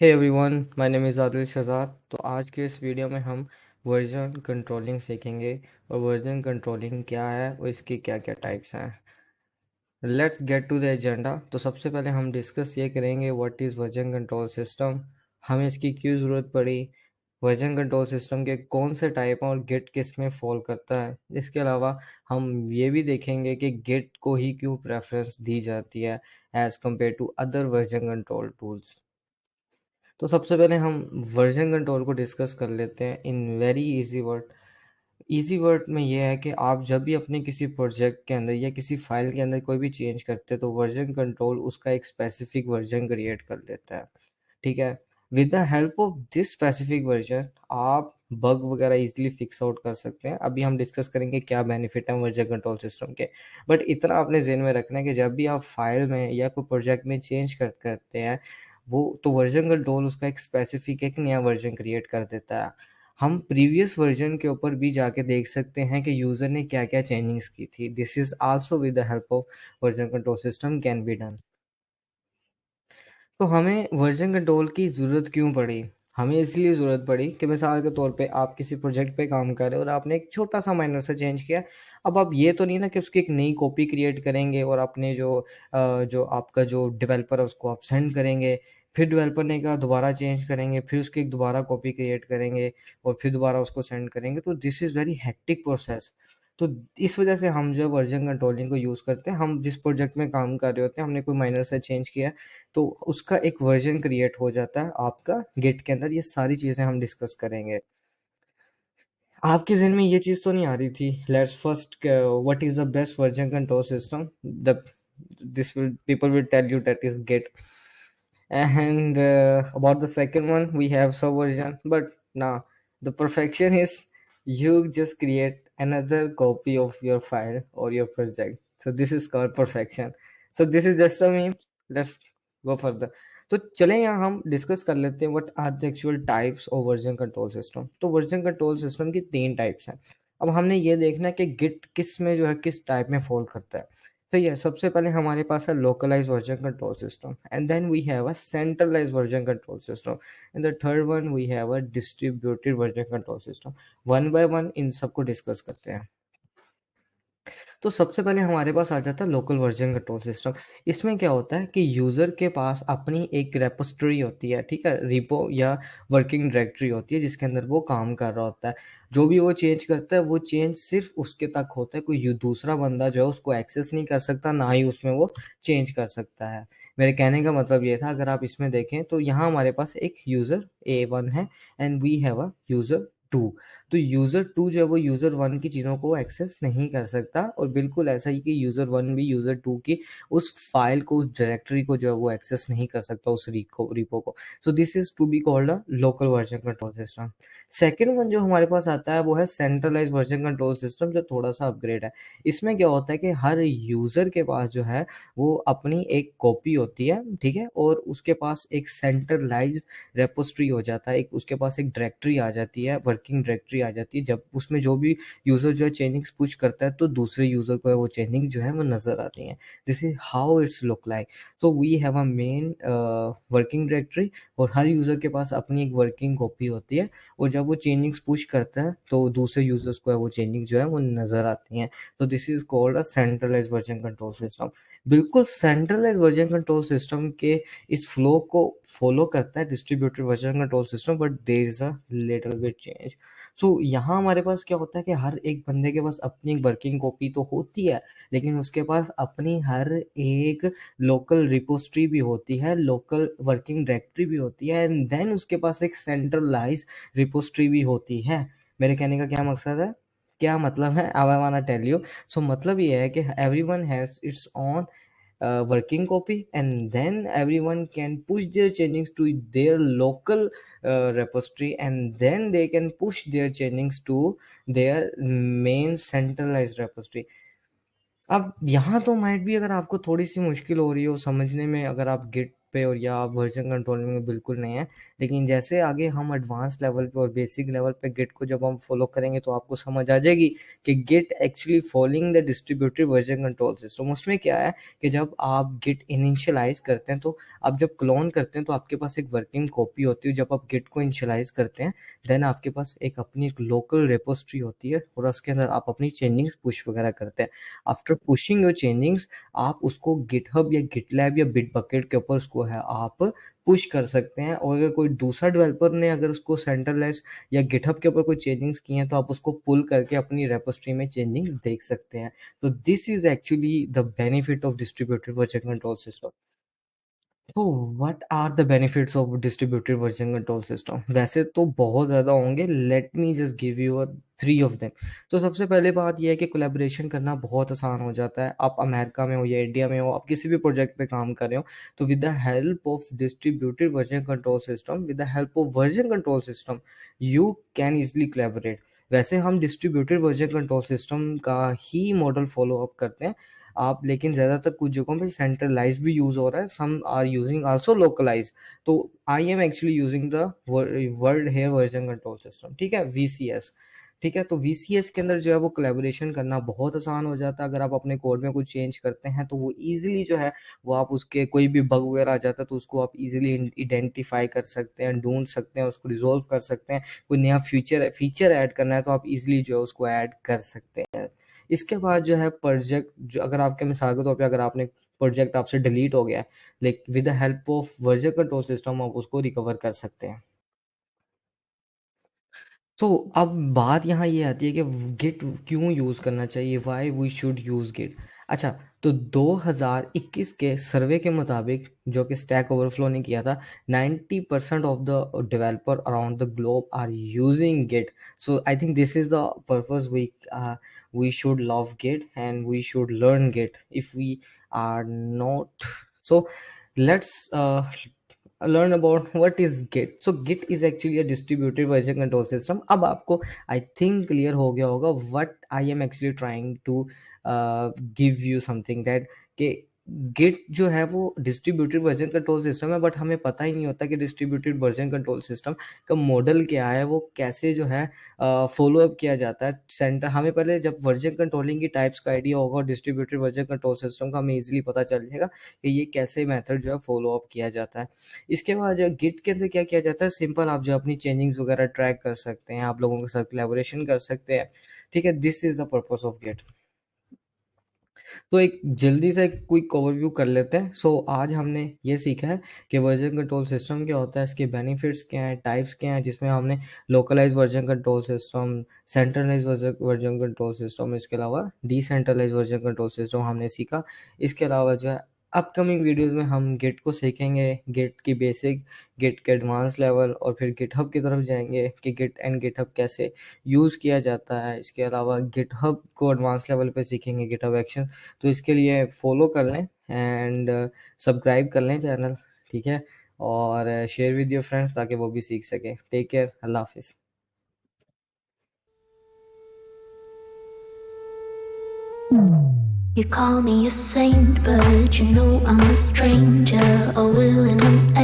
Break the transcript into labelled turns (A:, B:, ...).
A: Hey everyone, my name is Adil Shahzad. तो आज के इस वीडियो में हम वर्जन कंट्रोलिंग सीखेंगे और वर्जन कंट्रोलिंग क्या है और इसकी क्या क्या टाइप्स हैं। Let's get to the agenda. तो सबसे पहले हम डिस्कस ये करेंगे what is version control system, हमें इसकी क्यों ज़रूरत पड़ी, वर्जन कंट्रोल सिस्टम के कौन से टाइप हैं और गिट किस में फॉल करता है। इसके अलावा हम ये भी देखेंगे कि गिट को ही क्यों प्रेफरेंस दी जाती है as compare to other version control tools. तो सबसे पहले हम वर्जन कंट्रोल को डिस्कस कर लेते हैं in very easy word. Easy word में ये है कि आप जब भी अपने किसी प्रोजेक्ट के अंदर या किसी फाइल के अंदर कोई भी चेंज करते हैं तो वर्जन कंट्रोल उसका एक स्पेसिफिक वर्जन क्रिएट कर लेता है। ठीक है, with the help of this specific version आप बग वगैरह इजीली फिक्स आउट कर सकते हैं। अभी हम डिस्कस करेंगे क्या बेनिफिट है वर्जन कंट्रोल सिस्टम के। बट इतना आपने ज़हन में रखना है कि जब भी आप फाइल में या कोई प्रोजेक्ट में चेंज करते हैं वो तो वर्जन कंट्रोल उसका एक स्पेसिफिक एक नया वर्जन क्रिएट कर देता है। हम प्रीवियस वर्जन के ऊपर भी जाके देख सकते हैं कि यूज़र ने क्या-क्या चेंजिंग्स की थी। This is also with the help of version control system can be done. तो हमें वर्जन कंट्रोल की ज़रूरत क्यों पड़ी? हमें इसलिए ज़रूरत पड़ी कि मिसाल के तौर पे आप किसी प्रोजेक्ट पे काम कर रहे हो और आपने एक छोटा-सा माइनर सा चेंज किया। अब आप ये तो नहीं ना कि उसकी एक नई कॉपी क्रिएट करेंगे और अपने जो आपका जो डेवलपर है उसको आप सेंड करेंगे। फिर डेवलपर ने कहा दोबारा चेंज करेंगे, फिर उसकी एक दोबारा कॉपी क्रिएट करेंगे और फिर दोबारा उसको सेंड करेंगे। तो this is very hectic process. तो इस वजह से हम जब वर्जन कंट्रोलिंग को यूज़ करते हैं, हम जिस प्रोजेक्ट में काम कर रहे होते हैं, हमने कोई माइनर सा चेंज किया है तो उसका एक वर्जन क्रिएट हो जाता है आपका गिट के अंदर। ये सारी चीज़ें हम डिस्कस करेंगे। आपके ज़हन में ये चीज़ तो नहीं आ रही थी, let's first what is the best version control system? The this will people will tell you that is Git. And about the second one, we have Subversion. But now the perfection is you just create another copy of your file or your project. So this is called perfection. So this is just a meme. Let's go further. तो चलें यहाँ हम discuss कर लेते हैं what are the actual types of version control system. तो version control system की 3 types हैं। अब हमने ये देखना है कि गिट किस में जो है किस टाइप में फॉल करता है। तो ये सबसे पहले हमारे पास है localised version control system and then we have a centralised version control system and the third one we have a distributed version control system. One by one इन सबको डिस्कस करते हैं। तो सबसे पहले हमारे पास आ जाता है लोकल वर्जन कंट्रोल सिस्टम। इसमें क्या होता है कि यूज़र के पास अपनी एक रेपॉजिटरी होती है, ठीक है? रिपो या वर्किंग डायरेक्टरी होती है जिसके अंदर वो काम कर रहा होता है। जो भी वो चेंज करता है वो चेंज सिर्फ़ उसके तक होता है, कोई दूसरा बंदा जो है उसको एक्सेस नहीं कर सकता, ना ही उसमें वो चेंज कर सकता है। मेरे कहने का मतलब ये था, अगर आप इसमें देखें तो यहाँ हमारे पास एक यूज़र A1 है and we have a user 2। तो यूज़र 2 जो है वो यूज़र 1 की चीज़ों को एक्सेस नहीं कर सकता और बिल्कुल ऐसा ही कि यूज़र 1 भी यूज़र 2 की उस फ़ाइल को, उस डायरेक्टरी को जो है वो एक्सेस नहीं कर सकता, उस रिपो को। So this is to be called a local version control system. Second one जो हमारे पास आता है वो है सेंट्रलाइज़्ड वर्जन कंट्रोल सिस्टम, जो थोड़ा-सा अपग्रेड है। इसमें क्या होता है कि हर यूज़र के पास जो है वो अपनी एक कॉपी होती है, ठीक है? और उसके पास एक सेंट्रलाइज़्ड रेपॉज़िटरी हो जाता है, एक उसके पास एक डायरेक्टरी आ जाती है, वर्किंग डायरेक्टरी आ जाती है। जब उसमें जो भी यूज़र जो है चेंजिंग्स पुश करता है तो दूसरे यूज़र को वो चेंजिंग जो है वो नज़र आती हैं। This is how it's look like. So we have a main working directory और हर यूज़र के पास अपनी एक वर्किंग कॉपी होती है और जब वो चेंजिंग्स पुश करता है तो दूसरे यूज़र्स को वो चेंजिंग जो है वो नज़र आती हैं। तो this is called a centralised version control system. बिल्कुल सेंट्रलाइज़्ड वर्जन कंट्रोल सिस्टम के इस फ्लो को फॉलो करता है distributed version control system, but there is a little bit change. So यहाँ हमारे पास क्या होता है कि हर एक बंदे के पास अपनी एक वर्किंग कॉपी तो होती है, लेकिन उसके पास अपनी हर एक लोकल रिपॉजिटरी भी होती है, लोकल वर्किंग डायरेक्टरी भी होती है एंड देन उसके पास एक सेंट्रलाइज्ड रिपॉजिटरी भी होती है। मेरे कहने का क्या मकसद है? क्या मतलब है? अब आई वांना टेल यू। सो मतलब ये है कि everyone has its own working copy and then everyone can push their changings to their local repository and then they can push their changings to their main centralized repository. अब यहाँ तो might भी अगर आपको थोड़ी सी मुश्किल हो रही हो समझने में, अगर आप गिट पे और या आप वर्जन कंट्रोल में बिल्कुल नहीं है, लेकिन जैसे आगे हम एडवांस लेवल पे और बेसिक लेवल पे गिट को जब हम फॉलो करेंगे तो आपको समझ आ जाएगी कि Git actually following the distributed version control system. उसमें क्या है कि जब आप गिट इनिशियलाइज करते हैं तो आप जब क्लोन करते हैं तो आपके पास एक वर्किंग कॉपी होती है। जब आप गिट को इनिशियलाइज करते हैं देन आपके पास एक अपनी एक लोकल रेपोजिटरी होती है और उसके अंदर आप अपनी चेंजिंग्स पुश वगैरह करते हैं। आफ्टर पुशिंग योर चेंजिंग्स आप उसको गिटहब या गिटलैब या बिटबकेट के ऊपर उसको है आप पुश कर सकते हैं। और अगर कोई दूसरा डेवलपर ने अगर उसको सेंटरलेस या गिटहब के ऊपर कोई चेंजिंग्स की हैं तो आप उसको पुल करके अपनी रेपोजिटरी में चेंजिंग्स देख सकते हैं। तो this is actually the benefit of distributed version control system. तो what are the benefits of distributed version control system? वैसे तो बहुत ज़्यादा होंगे, let me just give you three of them. तो सबसे पहले बात यह है कि कोलैबोरेशन करना बहुत आसान हो जाता है। आप अमेरिका में हो या इंडिया में हो, आप किसी भी प्रोजेक्ट पे काम कर रहे हो, तो with the help of distributed version control system, with the help of version control system, you can easily collaborate. वैसे हम डिस्ट्रीब्यूटेड वर्जन कंट्रोल सिस्टम का ही मॉडल फॉलो अप करते हैं आप, लेकिन ज़्यादातर कुछ जगहों पे सेंट्रलाइज्ड भी यूज़ हो रहा है, some are using also localised. तो I am actually using the world here version control system, ठीक है, वीसीएस। ठीक है, तो वीसीएस के अंदर जो है वो कोलैबोरेशन करना बहुत आसान हो जाता है। अगर आप अपने कोड में कुछ चेंज करते हैं तो वो ईजिली जो है वो आप उसके कोई भी बग वगैरह आ जाता है तो उसको आप ईजिली आइडेंटिफाई कर सकते हैं, ढूंढ सकते हैं, उसको रिजोल्व कर सकते हैं। कोई नया फीचर ऐड करना है तो आप इजीली जो है उसको ऐड कर सकते हैं। इसके बाद जो है प्रोजेक्ट, जो अगर आपके मिसाल के तौर पे अगर आपने प्रोजेक्ट आपसे डिलीट हो गया है, like with the help of version control system आप उसको रिकवर कर सकते हैं। तो अब बात यहाँ ये आती है कि गिट क्यों यूज़ करना चाहिए, why we should use Git. अच्छा, तो 2021 के सर्वे के मुताबिक जो कि स्टैक ओवरफ्लो ने किया था, 90% of the developer around the globe are using Git. So I think this is the purpose we should love git and we should learn git if we are not. So let's learn about what is git. So git is actually a distributed version control system. अब आपको I think clear हो गया होगा what I am actually trying to give you something that कि Git जो है वो distributed version control system है, बट हमें पता ही नहीं होता कि डिस्ट्रीब्यूटेड वर्जन कंट्रोल सिस्टम का मॉडल क्या है, वो कैसे जो है फॉलो अप किया जाता है। सेंटर हमें पहले जब वर्जन कंट्रोलिंग की टाइप्स का आइडिया होगा और डिस्ट्रीब्यूटेड वर्जन कंट्रोल सिस्टम का हमें इजीली पता चल जाएगा कि ये कैसे मेथड जो है फॉलो अप किया जाता है। इसके बाद जो गिट के अंदर क्या किया जाता है, सिंपल आप जो अपनी चेंजिंग्स वगैरह ट्रैक कर सकते हैं, आप लोगों के साथ कोलैबोरेशन कर सकते हैं। ठीक है, this is the purpose of Git. तो एक जल्दी से क्विक ओवरव्यू कर लेते हैं। सो आज हमने ये सीखा है कि वर्जन कंट्रोल सिस्टम क्या होता है, इसके बेनिफिट्स क्या हैं, टाइप्स क्या हैं, जिसमें हमने localise version control system, centralise version control system, इसके अलावा डिसेंट्रलाइज वर्जन कंट्रोल सिस्टम हमने सीखा। इसके अलावा जो है अपकमिंग वीडियोस में हम गिट को सीखेंगे, गिट की बेसिक, गिट के एडवांस लेवल, और फिर गिटहब की तरफ जाएंगे कि गिट एंड गिटहब कैसे यूज़ किया जाता है। इसके अलावा गिटहब को एडवांस लेवल पे सीखेंगे, गिटहब एक्शन। तो इसके लिए फॉलो कर लें एंड सब्सक्राइब कर लें चैनल, ठीक है, और शेयर विद योर फ्रेंड्स ताकि वो भी सीख सकें। टेक केयर, अल्लाह हाफिज़।
B: You call me a saint, but you know I'm a stranger, a willing and